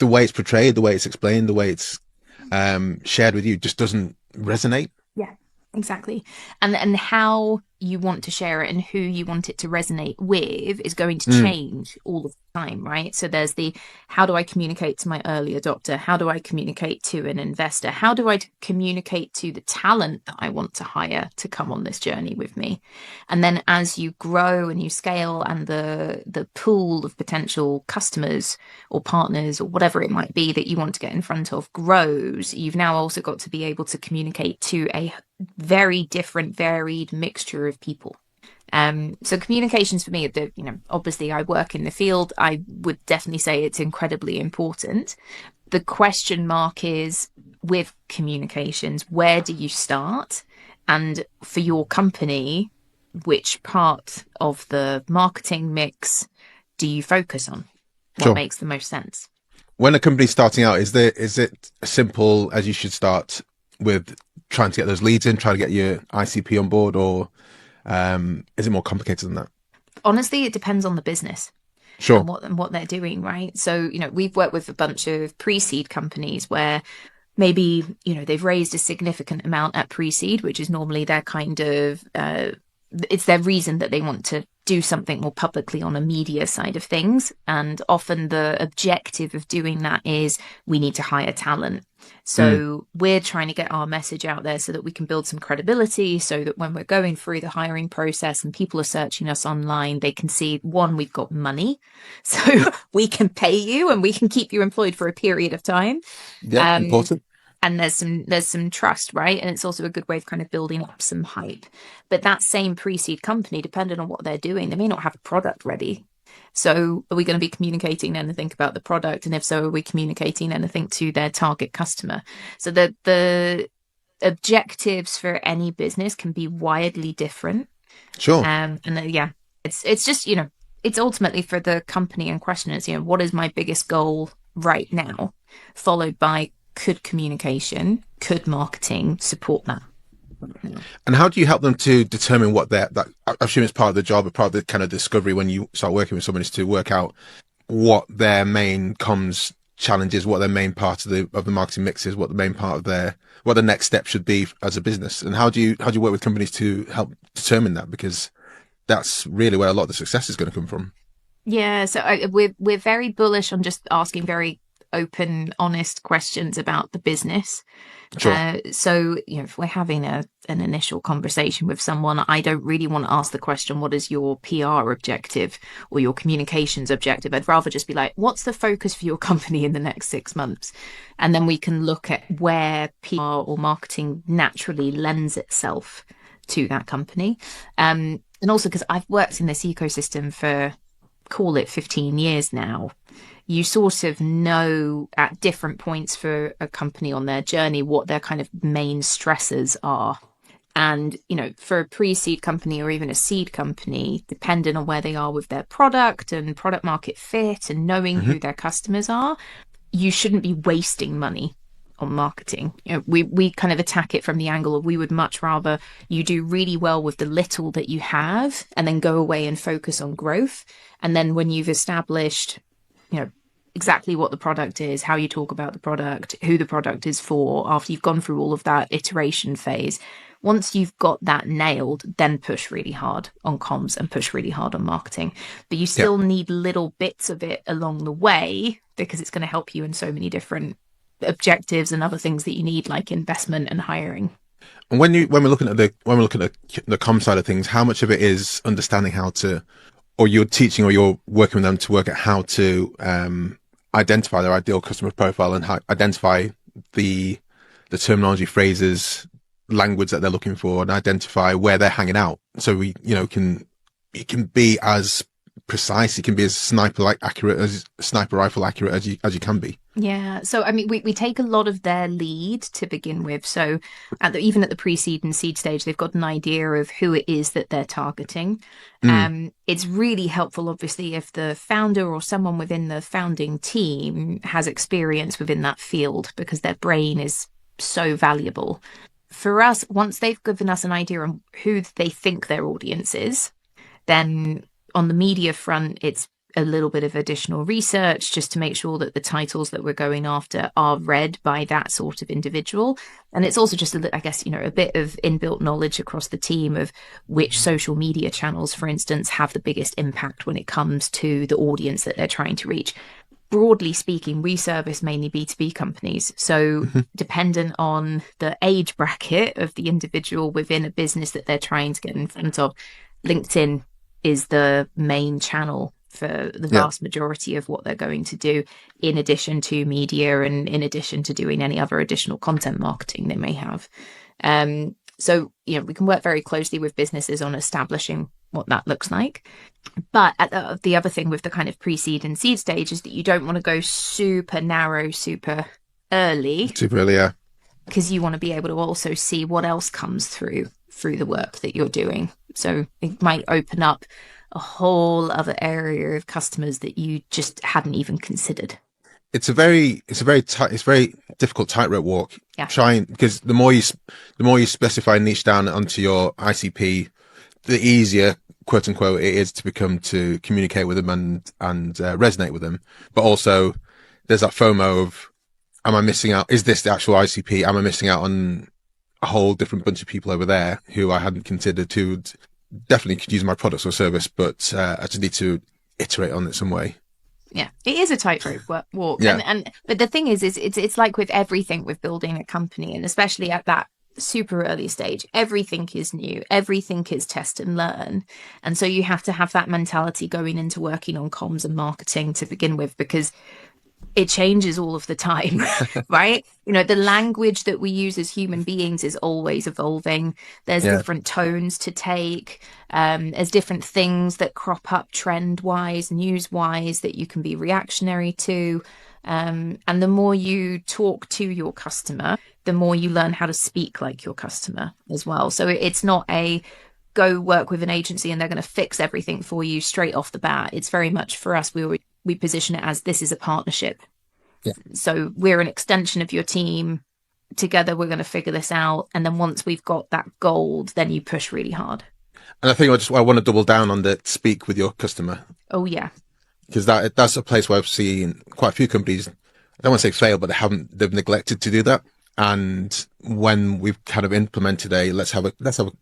the way it's portrayed, the way it's explained, the way it's shared with you just doesn't resonate. Yeah, exactly. And how you want to share it and who you want it to resonate with is going to Mm, change all of the time, right? So there's the how do I communicate to my early adopter? How do I communicate to an investor? How do I communicate to the talent that I want to hire to come on this journey with me? And then as you grow and you scale and the pool of potential customers or partners or whatever it might be that you want to get in front of grows, you've now also got to be able to communicate to a very different, varied mixture of people. So communications for me, obviously I work in the field. I would definitely say it's incredibly important. The question mark is with communications, where do you start? And for your company, which part of the marketing mix do you focus on? What sure. makes the most sense? When a company's starting out, is it as simple as you should start with trying to get those leads in, trying to get your ICP on board, or is it more complicated than that? Honestly, it depends on the business Sure. and what they're doing, right? So, we've worked with a bunch of pre-seed companies where maybe, they've raised a significant amount at pre-seed, which is normally their kind of it's their reason that they want to do something more publicly on a media side of things. And often the objective of doing that is we need to hire talent. Mm, So we're trying to get our message out there so that we can build some credibility so that when we're going through the hiring process and people are searching us online, they can see, one, we've got money, so we can pay you and we can keep you employed for a period of time. yeah, Um, important. and there's some trust, right? And it's also a good way of kind of building up some hype. But that same pre-seed company, depending on what they're doing, they may not have a product ready. So are we going to be communicating anything about the product? And if so, are we communicating anything to their target customer? So the objectives for any business can be widely different. Sure. Yeah, it's just, it's ultimately for the company in question. It's, what is my biggest goal right now? Followed by could communication, could marketing support that? And how do you help them to determine what that I assume it's part of the job, or part of the kind of discovery when you start working with someone, is to work out what their main comms challenges, what their main part of the marketing mix is, what the main part of what the next step should be as a business, and how do you work with companies to help determine that? Because that's really where a lot of the success is going to come from. Yeah, so we're very bullish on just asking very open, honest questions about the business. Sure. So, if we're having an initial conversation with someone, I don't really want to ask the question, what is your PR objective or your communications objective? I'd rather just be like, what's the focus for your company in the next 6 months? And then we can look at where PR or marketing naturally lends itself to that company. And also because I've worked in this ecosystem for, call it 15 years now, you sort of know at different points for a company on their journey what their kind of main stressors are. And, for a pre-seed company or even a seed company, depending on where they are with their product and product market fit and knowing Hmm. who their customers are, you shouldn't be wasting money on marketing. We kind of attack it from the angle of we would much rather you do really well with the little that you have and then go away and focus on growth. And then when you've established, exactly what the product is, how you talk about the product, who the product is for, after you've gone through all of that iteration phase, once you've got that nailed, then push really hard on comms and push really hard on marketing. But you Yeah. still need little bits of it along the way because it's going to help you in so many different objectives and other things that you need, like investment and hiring. And when we're looking at the com side of things, how much of it is understanding how to, or you're teaching, or you're working with them to work at how to identify their ideal customer profile, and identify the terminology, phrases, language that they're looking for, and identify where they're hanging out. So we, can it can be as precise, it can be as sniper rifle accurate as you can be. Yeah. So, I mean, we take a lot of their lead to begin with. So, even at the pre-seed and seed stage, they've got an idea of who it is that they're targeting. Mm, It's really helpful, obviously, if the founder or someone within the founding team has experience within that field because their brain is so valuable. For us, once they've given us an idea on who they think their audience is, then on the media front, it's a little bit of additional research just to make sure that the titles that we're going after are read by that sort of individual. And it's also just, I guess, a bit of inbuilt knowledge across the team of which social media channels, for instance, have the biggest impact when it comes to the audience that they're trying to reach. Broadly speaking, we service mainly B2B companies. So dependent on the age bracket of the individual within a business that they're trying to get in front of, LinkedIn is the main channel for the vast majority of what they're going to do, in addition to media and in addition to doing any other additional content marketing they may have. So, we can work very closely with businesses on establishing what that looks like. But the other thing with the kind of pre-seed and seed stage is that you don't want to go super narrow, super early. Super early, yeah. Because you want to be able to also see what else comes through the work that you're doing. So it might open up a whole other area of customers that you just hadn't even considered. It's a very difficult tightrope walk. Yeah. Because the more you specify niche down onto your ICP, the easier, quote unquote, it is to communicate with them and resonate with them. But also there's that FOMO of, am I missing out? Is this the actual ICP? Am I missing out on a whole different bunch of people over there who I hadn't considered, who definitely could use my products or service, but I just need to iterate on it some way. Yeah, it is a tightrope walk. Yeah. But the thing is it's like with everything with building a company, and especially at that super early stage, everything is new, everything is test and learn. And so you have to have that mentality going into working on comms and marketing to begin with, because it changes all of the time, right? The language that we use as human beings is always evolving. There's different tones to take. There's different things that crop up trend-wise, news-wise, that you can be reactionary to. And the more you talk to your customer, the more you learn how to speak like your customer as well. So it's not a go work with an agency and they're going to fix everything for you straight off the bat. It's very much, for us, we position it as, this is a partnership. Yeah. So we're an extension of your team. Together, we're going to figure this out. And then once we've got that gold, then you push really hard. And I think I want to double down on the speak with your customer. Oh, yeah. Because that's a place where I've seen quite a few companies, I don't want to say fail, but they've neglected to do that. And when we've kind of implemented let's have a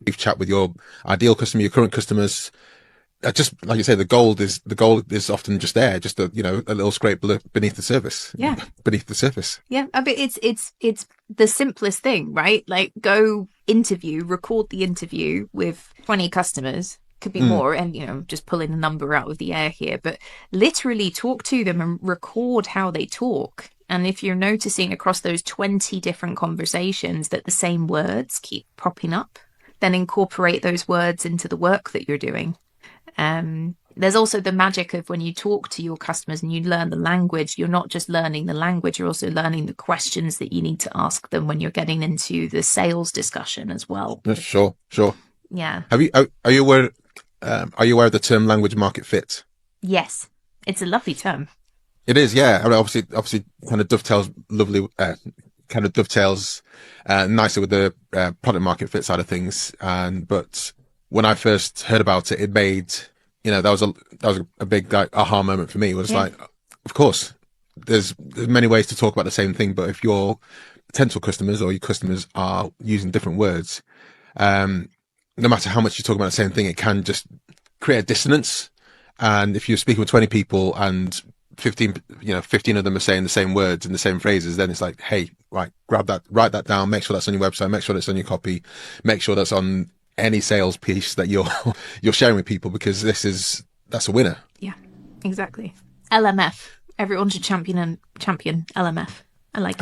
brief chat with your ideal customer, your current customers, just like you say, the gold is often just there, just a little scrape beneath the surface. Yeah. Beneath the surface. Yeah. I mean, it's the simplest thing, right? Like, go record the interview with 20 customers, could be more, and just pulling a number out of the air here, but literally talk to them and record how they talk. And if you're noticing across those 20 different conversations that the same words keep popping up, then incorporate those words into the work that you're doing. There's also the magic of when you talk to your customers and you learn the language, you're not just learning the language, you're also learning the questions that you need to ask them when you're getting into the sales discussion as well. Sure. Yeah. Are you aware of the term language market fit? Yes. It's a lovely term. It is, yeah. I mean, obviously kind of dovetails nicely with the product market fit side of things. But when I first heard about it, it made, that was a big aha moment for me. It was like, of course, there's many ways to talk about the same thing, but if your potential customers or your customers are using different words, no matter how much you talk about the same thing, it can just create a dissonance. And if you're speaking with 20 people and 15 of them are saying the same words and the same phrases, then it's like, hey, right, grab that, write that down, make sure that's on your website, make sure that's on your copy, make sure that's on any sales piece that you're sharing with people, because that's a winner. Yeah, exactly. LMF. Everyone should champion LMF. I like it.